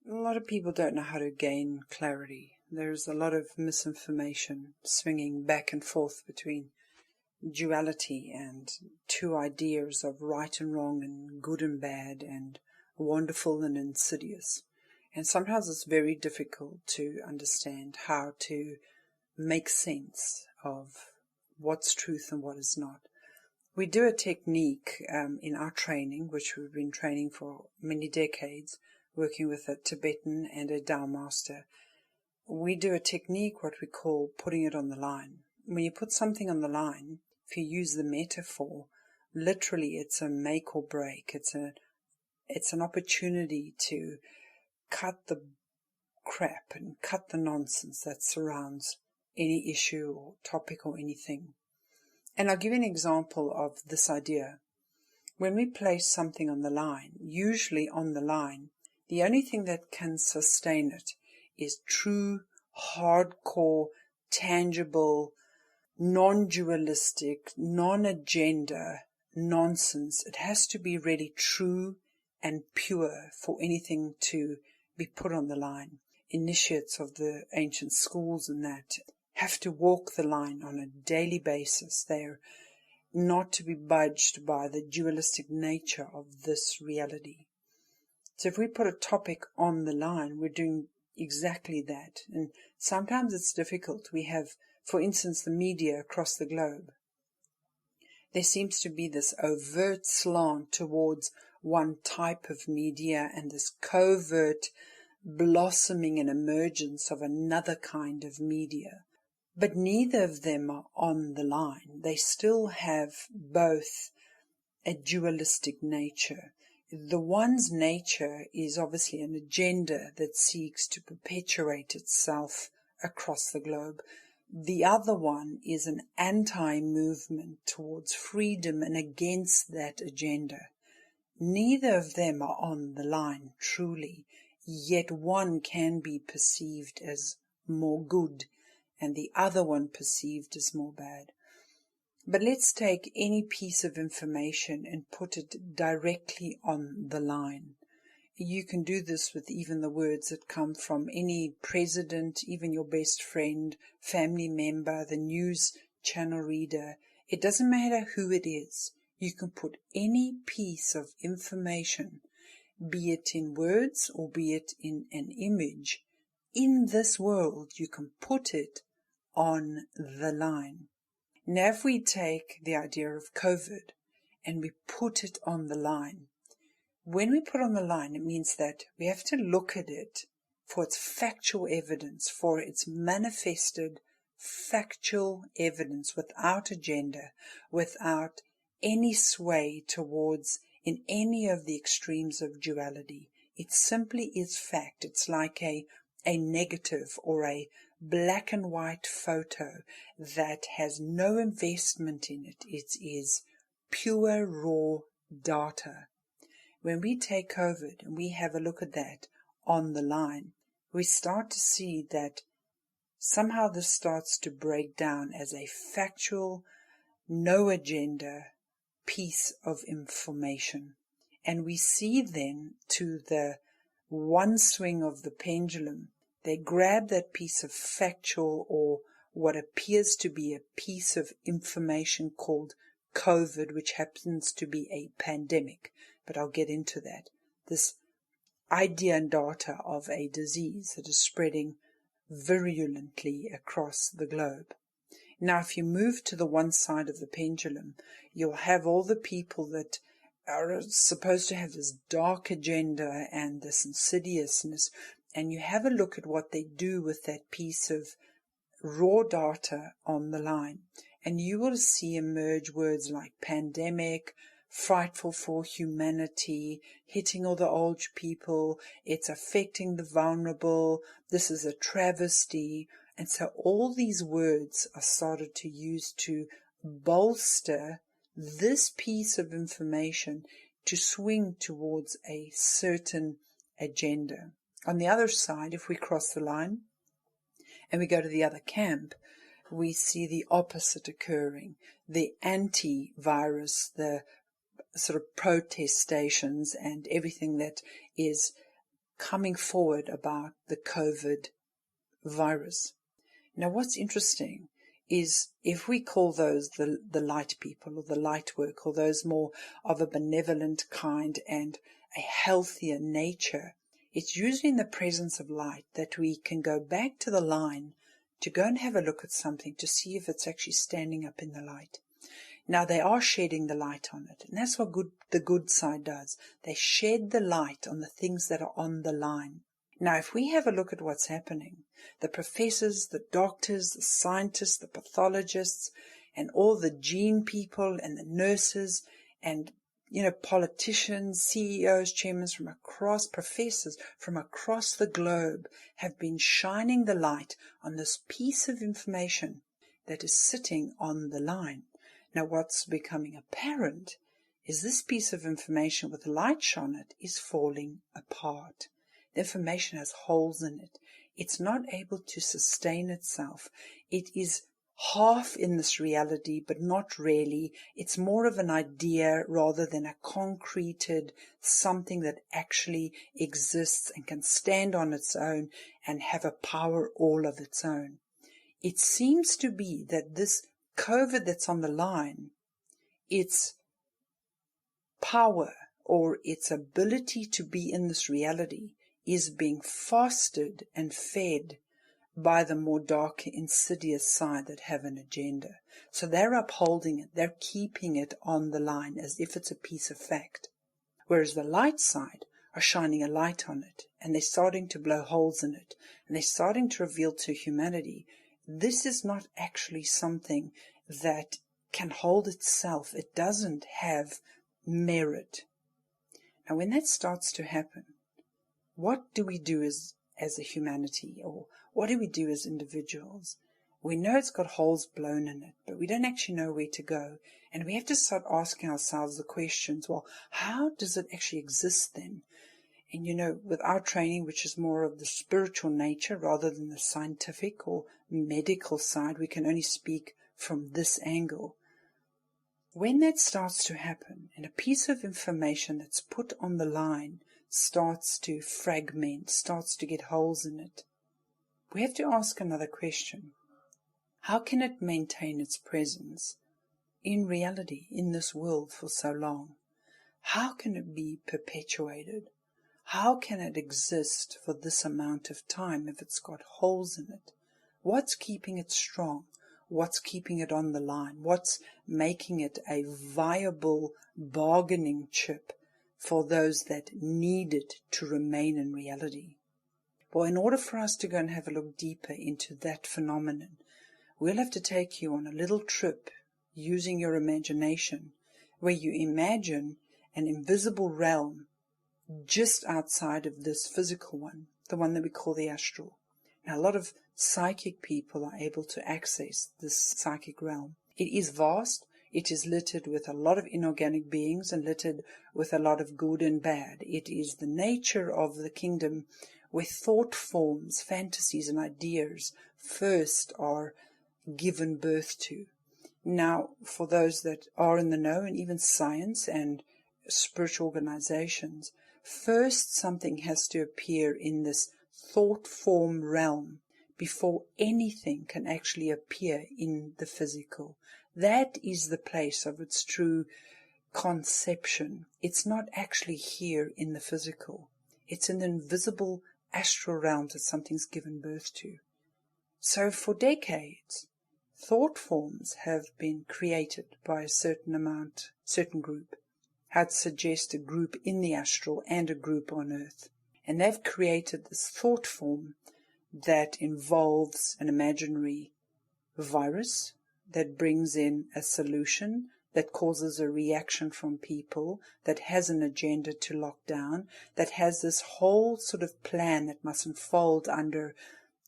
A lot of people don't know how to gain clarity. There's a lot of misinformation swinging back and forth between duality and two ideas of right and wrong and good and bad and wonderful and insidious. And sometimes it's very difficult to understand how to make sense of what's truth and what is not. We do a technique in our training, which we've been training for many decades, working with a Tibetan and a Tao master. We do a technique, what we call putting it on the line. When you put something on the line, if you use the metaphor, literally it's a make or break. It's an opportunity to cut the crap and cut the nonsense that surrounds any issue or topic or anything. And I'll give you an example of this idea. When we place something on the line, usually on the line, the only thing that can sustain it is true, hardcore, tangible, non-dualistic, non-agenda nonsense. It has to be really true and pure for anything to be put on the line. Initiates of the ancient schools and that have to walk the line on a daily basis. They're not to be budged by the dualistic nature of this reality. So if we put a topic on the line, we're doing exactly that. And sometimes it's difficult. We have, for instance, the media across the globe. There seems to be this overt slant towards one type of media and this covert blossoming and emergence of another kind of media. But neither of them are on the line. They still have both a dualistic nature. The one's nature is obviously an agenda that seeks to perpetuate itself across the globe. The other one is an anti-movement towards freedom and against that agenda. Neither of them are on the line truly, yet one can be perceived as more good and the other one perceived as more bad. But let's take any piece of information and put it directly on the line. You can do this with even the words that come from any president, even your best friend, family member, the news channel reader. It doesn't matter who it is. You can put any piece of information, be it in words or be it in an image, in this world. You can put it on the line. Now, if we take the idea of COVID and we put it on the line, when we put on the line, it means that we have to look at it for its factual evidence, for its manifested factual evidence, without agenda, without any sway towards in any of the extremes of duality. It simply is fact. It's like a negative or a black and white photo that has no investment in it. It is pure raw data. When we take COVID and we have a look at that on the line, we start to see that somehow this starts to break down as a factual, no agenda piece of information. And we see then, to the one swing of the pendulum, they grab that piece of factual or what appears to be a piece of information called COVID, which happens to be a pandemic, but I'll get into that. This idea and data of a disease that is spreading virulently across the globe. Now, if you move to the one side of the pendulum, you'll have all the people that are supposed to have this dark agenda and this insidiousness, and you have a look at what they do with that piece of raw data on the line, and you will see emerge words like pandemic, frightful for humanity, hitting all the old people, it's affecting the vulnerable, this is a travesty. And so all these words are started to use to bolster this piece of information to swing towards a certain agenda. On the other side, if we cross the line and we go to the other camp, we see the opposite occurring. The anti-virus, the sort of protestations and everything that is coming forward about the COVID virus. Now, what's interesting is if we call those the light people or the light work, or those more of a benevolent kind and a healthier nature, it's usually in the presence of light that we can go back to the line to go and have a look at something to see if it's actually standing up in the light. Now, they are shedding the light on it, and that's what the good side does. They shed the light on the things that are on the line. Now, if we have a look at what's happening, the professors, the doctors, the scientists, the pathologists, and all the gene people and the nurses and, politicians, CEOs, chairmen from across, professors from across the globe have been shining the light on this piece of information that is sitting on the line. Now, what's becoming apparent is this piece of information with light shone it is falling apart. The information has holes in it. It's not able to sustain itself. It is half in this reality, but not really. It's more of an idea rather than a concreted something that actually exists and can stand on its own and have a power all of its own. It seems to be that this COVID that's on the line, its power or its ability to be in this reality is being fostered and fed by the more dark, insidious side that have an agenda. So they're upholding it, they're keeping it on the line as if it's a piece of fact. Whereas the light side are shining a light on it, and they're starting to blow holes in it, and they're starting to reveal to humanity, this is not actually something that can hold itself. It doesn't have merit. Now, when that starts to happen, what do we do as a humanity, or what do we do as individuals? We know it's got holes blown in it, but we don't actually know where to go. And we have to start asking ourselves the questions, well, how does it actually exist then? And with our training, which is more of the spiritual nature rather than the scientific or medical side, we can only speak from this angle. When that starts to happen, and a piece of information that's put on the line starts to fragment, starts to get holes in it, we have to ask another question. How can it maintain its presence in reality, in this world for so long? How can it be perpetuated? How can it exist for this amount of time if it's got holes in it? What's keeping it strong? What's keeping it on the line? What's making it a viable bargaining chip for those that need it to remain in reality? Well, in order for us to go and have a look deeper into that phenomenon, we'll have to take you on a little trip using your imagination, where you imagine an invisible realm just outside of this physical one, the one that we call the astral. Now, a lot of psychic people are able to access this psychic realm. It is vast. It is littered with a lot of inorganic beings and littered with a lot of good and bad. It is the nature of the kingdom where thought forms, fantasies, and ideas first are given birth to. Now, for those that are in the know, and even science and spiritual organizations, first something has to appear in this thought form realm before anything can actually appear in the physical. That is the place of its true conception. It's not actually here in the physical. It's in the invisible astral realms that something's given birth to. So for decades, thought forms have been created by a certain group. I'd suggest a group in the astral and a group on earth. And they've created this thought form that involves an imaginary virus that brings in a solution that causes a reaction from people, that has an agenda to lock down, that has this whole sort of plan that must unfold under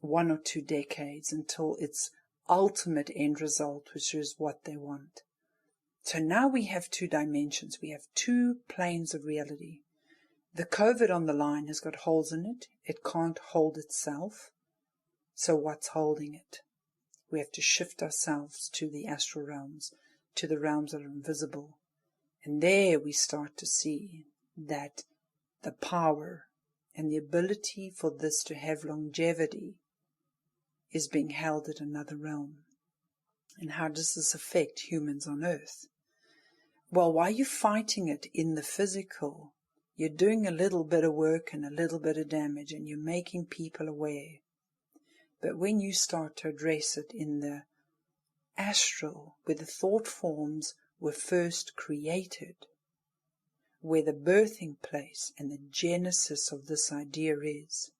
1 or 2 decades until its ultimate end result, which is what they want. So now we have 2 dimensions. We have 2 planes of reality. The COVID on the line has got holes in it. It can't hold itself. So what's holding it? We have to shift ourselves to the astral realms, to the realms that are invisible. And there we start to see that the power And the ability for this to have longevity is being held at another realm. And how does this affect humans on earth? Well, while you're fighting it in the physical, you're doing a little bit of work and a little bit of damage, and you're making people aware. But when you start to address it in the astral, where the thought forms were first created, where the birthing place and the genesis of this idea is,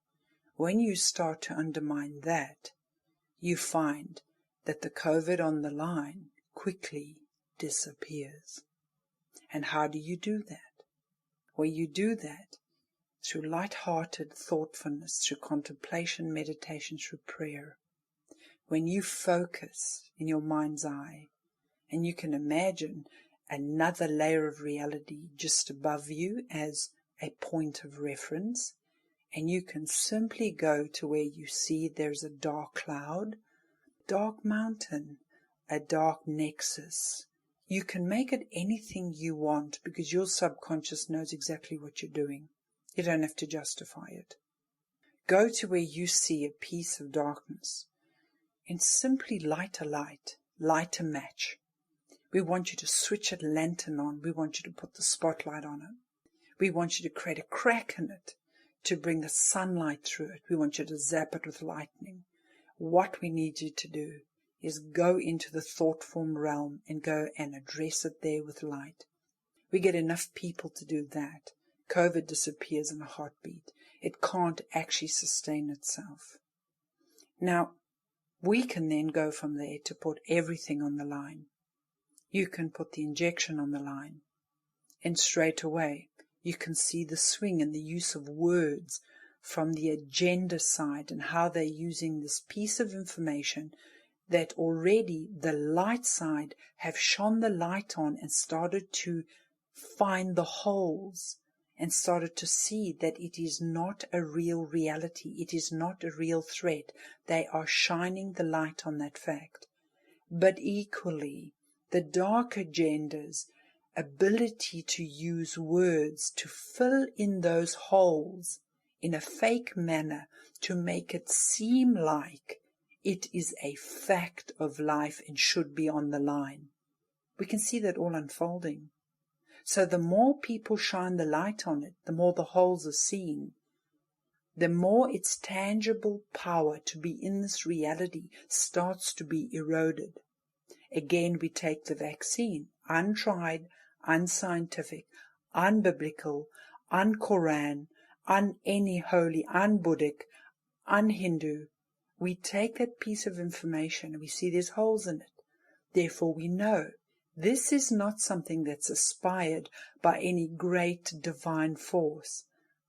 when you start to undermine that, you find that the COVID on the line quickly disappears. And how do you do that? Well, you do that through light-hearted thoughtfulness, through contemplation, meditation, through prayer. When you focus in your mind's eye, and you can imagine another layer of reality just above you as a point of reference, and you can simply go to where you see there's a dark cloud, dark mountain, a dark nexus. You can make it anything you want because your subconscious knows exactly what you're doing. You don't have to justify it. Go to where you see a piece of darkness and simply light a light, light a match. We want you to switch a lantern on. We want you to put the spotlight on it. We want you to create a crack in it to bring the sunlight through it. We want you to zap it with lightning. What we need you to do is go into the thought form realm and go and address it there with light. We get enough people to do that. COVID disappears in a heartbeat. It can't actually sustain itself. Now, we can then go from there to put everything on the line. You can put the injection on the line, and straight away you can see the swing and the use of words from the agenda side and how they're using this piece of information that already the light side have shone the light on and started to find the holes and started to see that it is not a real reality. It is not a real threat. They are shining the light on that fact. But equally, the dark agenda's ability to use words to fill in those holes in a fake manner to make it seem like it is a fact of life and should be on the line. We can see that all unfolding. So the more people shine the light on it, the more the holes are seen. The more its tangible power to be in this reality starts to be eroded. Again, we take the vaccine, untried, unscientific, unbiblical, un-Quran, un-any holy, un-Buddhic, un-Hindu. We take that piece of information and we see there's holes in it. Therefore, we know this is not something that's aspired by any great divine force.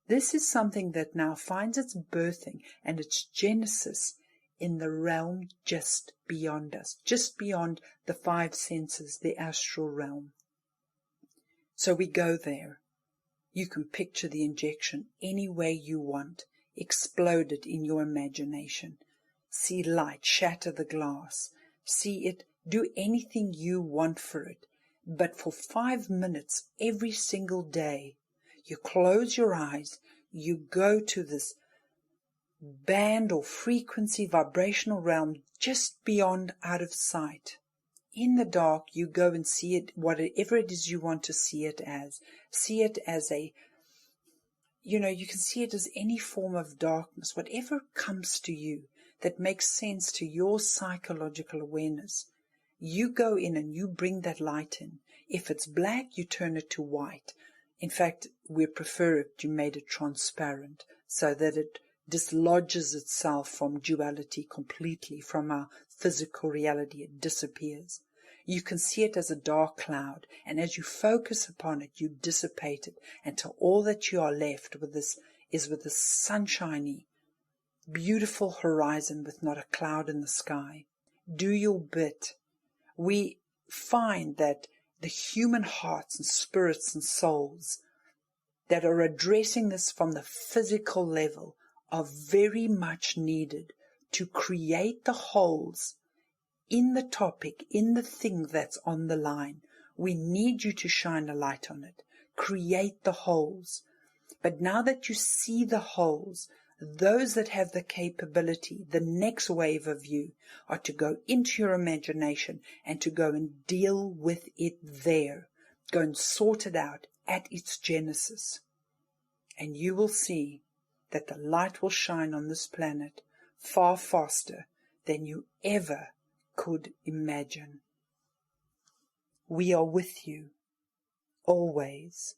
This is something that now finds its birthing and its genesis in the realm just beyond us, just beyond the five senses, the astral realm. So we go there. You can picture the injection any way you want, explode it in your imagination. See light, shatter the glass, see it, do anything you want for it. But for 5 minutes every single day, you close your eyes, you go to this band or frequency, vibrational realm just beyond, out of sight. In the dark, you go and see it, whatever it is you want to see it as. See it as you can see it as any form of darkness, whatever comes to you that makes sense to your psychological awareness. You go in and you bring that light in. If it's black, you turn it to white. In fact, we prefer it, you made it transparent so that it dislodges itself from duality completely, from our physical reality. It disappears. You can see it as a dark cloud, and as you focus upon it, you dissipate it until all that you are left with this sunshiny, beautiful horizon with not a cloud in the sky. Do your bit. We find that the human hearts and spirits and souls that are addressing this from the physical level are very much needed to create the holes in the topic, in the thing that's on the line. We need you to shine a light on it. Create the holes. But now that you see the holes, those that have the capability, the next wave of you, are to go into your imagination and to go and deal with it there. Go and sort it out at its genesis. And you will see that the light will shine on this planet far faster than you ever could imagine. We are with you, always.